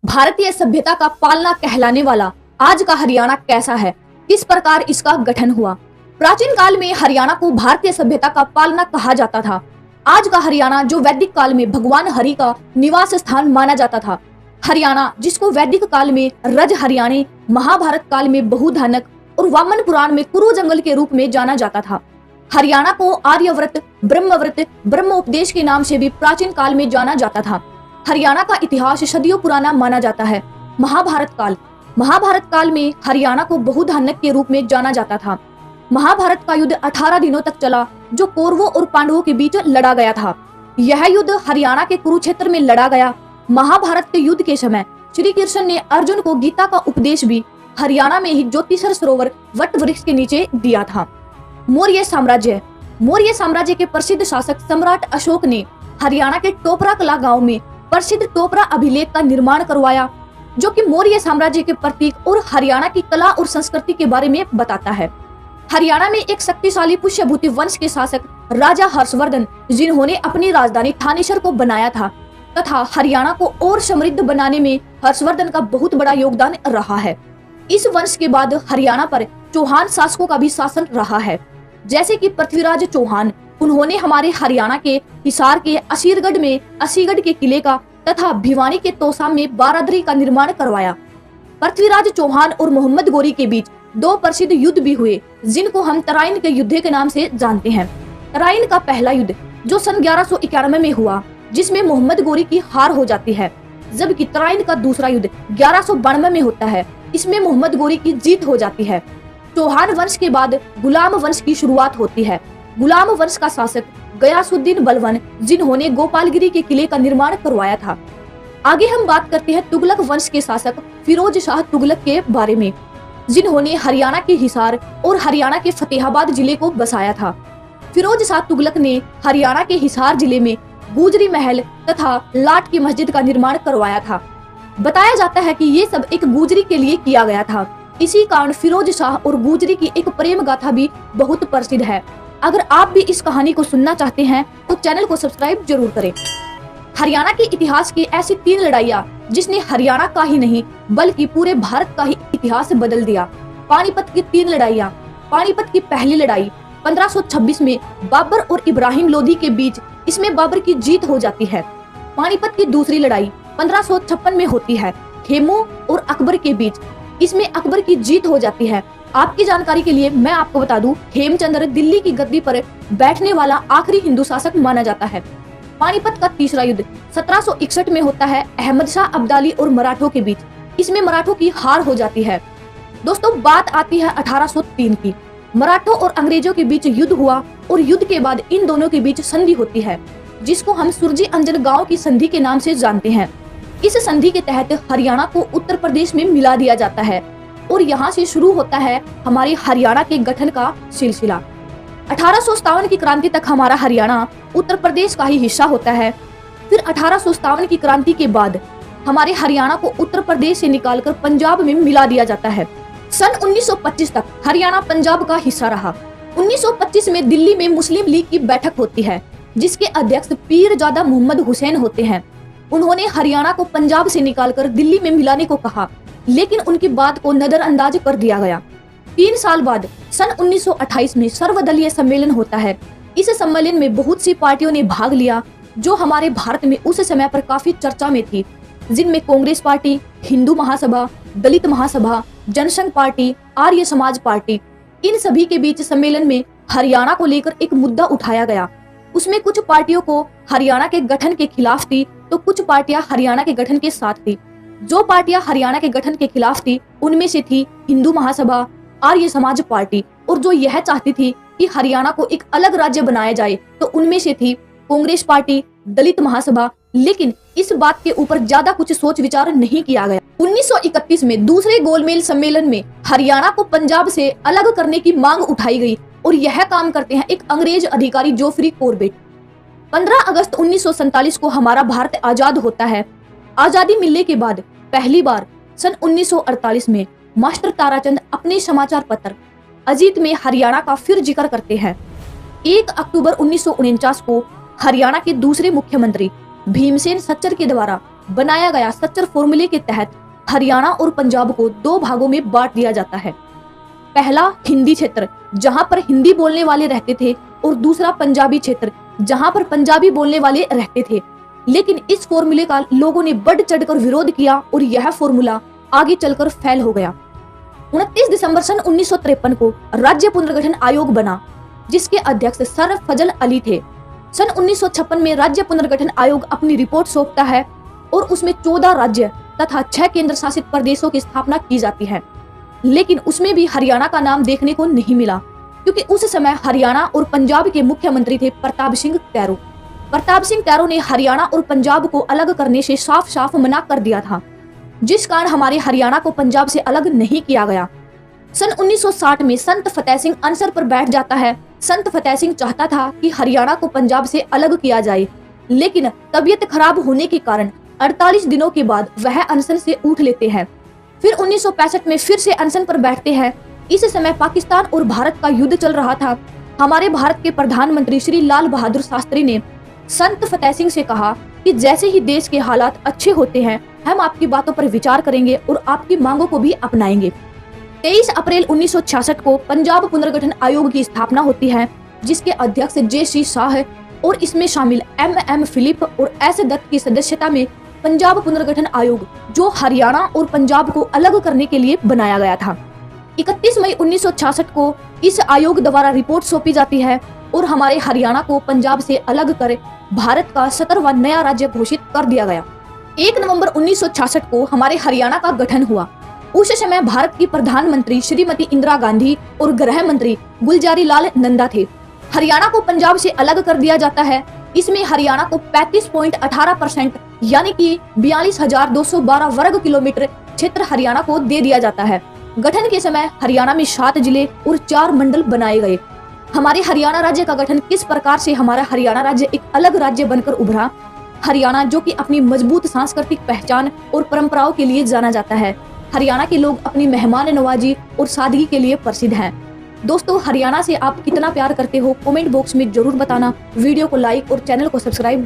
भारतीय सभ्यता का पालना कहलाने वाला आज का हरियाणा कैसा है, किस प्रकार इसका गठन हुआ। प्राचीन काल में हरियाणा को भारतीय सभ्यता का पालना कहा जाता था। आज का हरियाणा जो वैदिक काल में भगवान हरि का निवास स्थान माना जाता था। हरियाणा जिसको वैदिक काल में रज हरियाणे, महाभारत काल में बहुधानक और वामन पुराण में कुरु जंगल के रूप में जाना जाता था। हरियाणा को आर्यव्रत, ब्रह्मव्रत, ब्रह्मोपदेश के नाम से भी प्राचीन काल में जाना जाता था। हरियाणा का इतिहास सदियों पुराना माना जाता है। महाभारत काल में हरियाणा को बहुधानक के रूप में जाना जाता था। महाभारत का युद्ध 18 दिनों तक चला, जो कौरवों और पांडवों के बीच लड़ा गया था। यह युद्ध हरियाणा के कुरुक्षेत्र में लड़ा गया। महाभारत के युद्ध के समय श्री कृष्ण ने अर्जुन को गीता का उपदेश भी हरियाणा में ही ज्योतिषर सरोवर वट वृक्ष के नीचे दिया था। मौर्य साम्राज्य के प्रसिद्ध शासक सम्राट अशोक ने हरियाणा के टोपरा कला गांव में प्रसिद्ध टोपरा अभिलेख का निर्माण करवाया, जो कि मौर्य साम्राज्य के प्रतीक और हरियाणा की कला और संस्कृति के बारे में बताता है। हरियाणा में एक शक्तिशाली पुष्यभूति वंश के शासक राजा हर्षवर्धन, जिन्होंने अपनी राजधानी थानेसर को बनाया था, तथा हरियाणा को और समृद्ध बनाने में हर्षवर्धन का बहुत बड़ा योगदान रहा है। इस वंश के बाद हरियाणा पर चौहान शासकों का भी शासन रहा है, जैसे कि पृथ्वीराज चौहान। उन्होंने हमारे हरियाणा के हिसार के असीरगढ़ में असीगढ़ के किले का तथा भिवानी के तोसा में बारादरी का निर्माण करवाया। पृथ्वीराज चौहान और मोहम्मद गोरी के बीच दो प्रसिद्ध युद्ध भी हुए, जिनको हम तराइन के युद्ध के नाम से जानते हैं। तराइन का पहला युद्ध जो सन 1191 में हुआ, जिसमें मोहम्मद गोरी की हार हो जाती है, जबकि तराइन का दूसरा युद्ध 1192 में होता है। इसमें मोहम्मद गोरी की जीत हो जाती है। चौहान वंश के बाद गुलाम वंश की शुरुआत होती है। गुलाम वंश का शासक गयासुद्दीन बलवन, जिन्होंने गोपालगिरी के किले का निर्माण करवाया था। आगे हम बात करते हैं तुगलक वंश के शासक फिरोज शाह तुगलक के बारे में, जिन्होंने हरियाणा के हिसार और हरियाणा के फतेहाबाद जिले को बसाया था। फिरोज शाह तुगलक ने हरियाणा के हिसार जिले में गुजरी महल तथा लाट की मस्जिद का निर्माण करवाया था। बताया जाता है कि ये सब एक गुजरी के लिए किया गया था। इसी कारण फिरोज शाह और गुजरी की एक प्रेम गाथा भी बहुत प्रसिद्ध है। अगर आप भी इस कहानी को सुनना चाहते हैं तो चैनल को सब्सक्राइब जरूर करें। हरियाणा के इतिहास की ऐसी 3 लड़ाइयाँ जिसने हरियाणा का ही नहीं बल्कि पूरे भारत का ही इतिहास बदल दिया। पानीपत की 3 लड़ाइयाँ। पानीपत की पहली लड़ाई 1526 में बाबर और इब्राहिम लोधी के बीच, इसमें बाबर की जीत हो जाती है। पानीपत की दूसरी लड़ाई 1556 में होती है, खेमू और अकबर के बीच, इसमें अकबर की जीत हो जाती है। आपकी जानकारी के लिए मैं आपको बता दूं, हेमचंद्र दिल्ली की गद्दी पर बैठने वाला आखिरी हिंदू शासक माना जाता है। पानीपत का तीसरा युद्ध 1761 में होता है, अहमद शाह अब्दाली और मराठों के बीच, इसमें मराठों की हार हो जाती है। दोस्तों, बात आती है 1803 की। मराठों और अंग्रेजों के बीच युद्ध हुआ और युद्ध के बाद इन दोनों के बीच संधि होती है, जिसको हम सुरजी अंजन गांव की संधि के नाम से जानते हैं। इस संधि के तहत हरियाणा को उत्तर प्रदेश में मिला दिया जाता है और यहाँ से शुरू होता है हमारे हरियाणा के गठन का सिलसिला। 1857 की क्रांति तक हमारा हरियाणा उत्तर प्रदेश का ही हिस्सा होता है। फिर 1857 की क्रांति के बाद हमारे हरियाणा को उत्तर प्रदेश से निकालकर पंजाब में मिला दिया जाता है। सन 1925 तक हरियाणा पंजाब का हिस्सा रहा। 1925 में दिल्ली में मुस्लिम लीग की बैठक होती है, जिसके अध्यक्ष पीरजादा मोहम्मद हुसैन होते हैं। उन्होंने हरियाणा को पंजाब से निकालकर दिल्ली में मिलाने को कहा, लेकिन उनकी बात को नजरअंदाज कर दिया गया। 3 साल बाद सन 1928 में सर्वदलीय सम्मेलन होता है। इस सम्मेलन में बहुत सी पार्टियों ने भाग लिया, जो हमारे भारत में उस समय पर काफी चर्चा में थी, जिनमें कांग्रेस पार्टी, हिंदू महासभा, दलित महासभा, जनसंघ पार्टी, आर्य समाज पार्टी। इन सभी के बीच सम्मेलन में हरियाणा को लेकर एक मुद्दा उठाया गया। उसमें कुछ पार्टियों को हरियाणा के गठन के खिलाफ थी, तो कुछ पार्टियां हरियाणा के गठन के साथ थी। जो पार्टियां हरियाणा के गठन के खिलाफ थी, उनमें से थी हिंदू महासभा, आर्य समाज पार्टी, और जो यह चाहती थी कि हरियाणा को एक अलग राज्य बनाया जाए, तो उनमें से थी कांग्रेस पार्टी, दलित महासभा। लेकिन इस बात के ऊपर ज्यादा कुछ सोच विचार नहीं किया गया। 1931 में दूसरे गोलमेज सम्मेलन में हरियाणा को पंजाब से अलग करने की मांग उठाई गई और यह काम करते हैं एक अंग्रेज अधिकारी जोफ्री कॉर्बेट। 15 अगस्त 1947 को हमारा भारत आजाद होता है। आजादी मिलने के बाद पहली बार सन 1948 में मास्टर ताराचंद अपने समाचार पत्र अजीत में हरियाणा का फिर जिक्र करते हैं। 1 अक्टूबर 1949 को हरियाणा के दूसरे मुख्यमंत्री भीमसेन सच्चर के द्वारा बनाया गया सच्चर फॉर्मूले के तहत हरियाणा और पंजाब को 2 भागों में बांट दिया जाता है। पहला हिंदी क्षेत्र, जहां पर हिंदी बोलने वाले रहते थे, और दूसरा पंजाबी क्षेत्र, जहां पर पंजाबी बोलने वाले रहते थे। लेकिन इस फॉर्मूले का लोगों ने बढ़ चढ़कर विरोध किया और यह फॉर्मूला आगे चलकर फेल हो गया। 29 दिसंबर सन 1953 को राज्य पुनर्गठन आयोग बना, जिसके अध्यक्ष सर फजल अली थे। सन 1956 में राज्य पुनर्गठन आयोग अपनी रिपोर्ट सौंपता है और उसमें 14 राज्य तथा 6 केंद्र शासित प्रदेशों की स्थापना की जाती है। लेकिन उसमें भी हरियाणा का नाम देखने को नहीं मिला, क्योंकि उस समय हरियाणा और पंजाब के मुख्यमंत्री थे प्रताप सिंह कैरो। प्रताप सिंह कैरो ने हरियाणा और पंजाब को अलग करने से साफ साफ मना कर दिया था, जिस कारण हमारे हरियाणा को पंजाब से अलग नहीं किया गया। सन 1960 में संत फतेह सिंह अनशन पर बैठ जाता है। संत फतेह सिंह चाहता था कि हरियाणा को पंजाब से अलग किया जाए, लेकिन तबीयत खराब होने के कारण 48 दिनों के बाद वह अनशन से उठ लेते हैं। फिर 1965 में फिर से अनशन पर बैठते हैं। इस समय पाकिस्तान और भारत का युद्ध चल रहा था। हमारे भारत के प्रधानमंत्री श्री लाल बहादुर शास्त्री ने संत फतेह सिंह से कहा कि जैसे ही देश के हालात अच्छे होते हैं, हम आपकी बातों पर विचार करेंगे और आपकी मांगों को भी अपनाएंगे। 23 अप्रैल 1966 को पंजाब पुनर्गठन आयोग की स्थापना होती है, जिसके अध्यक्ष जे.सी. शाह है और इसमें शामिल M.M. फिलिप और S. दत्त की सदस्यता में पंजाब पुनर्गठन आयोग, जो हरियाणा और पंजाब को अलग करने के लिए बनाया गया था। 31 मई 1966 को इस आयोग द्वारा रिपोर्ट सौंपी जाती है और हमारे हरियाणा को पंजाब से अलग कर भारत का 17वां नया राज्य घोषित कर दिया गया। 1 नवंबर 1966 को हमारे हरियाणा का गठन हुआ। उस समय भारत की प्रधानमंत्री श्रीमती इंदिरा गांधी और गृह मंत्री गुलजारी लाल नंदा थे। हरियाणा को पंजाब से अलग कर दिया जाता है। इसमें हरियाणा को 35.18% यानी कि 42,212 वर्ग किलोमीटर क्षेत्र हरियाणा को दे दिया जाता है। गठन के समय हरियाणा में 7 जिले और 4 मंडल बनाए गए। हमारे हरियाणा राज्य का गठन किस प्रकार से हमारा हरियाणा राज्य एक अलग राज्य बनकर उभरा। हरियाणा, जो कि अपनी मजबूत सांस्कृतिक पहचान और परंपराओं के लिए जाना जाता है। हरियाणा के लोग अपनी मेहमान नवाजी और सादगी के लिए प्रसिद्ध हैं। दोस्तों, हरियाणा से आप कितना प्यार करते हो कमेंट बॉक्स में जरूर बताना। वीडियो को लाइक और चैनल को सब्सक्राइब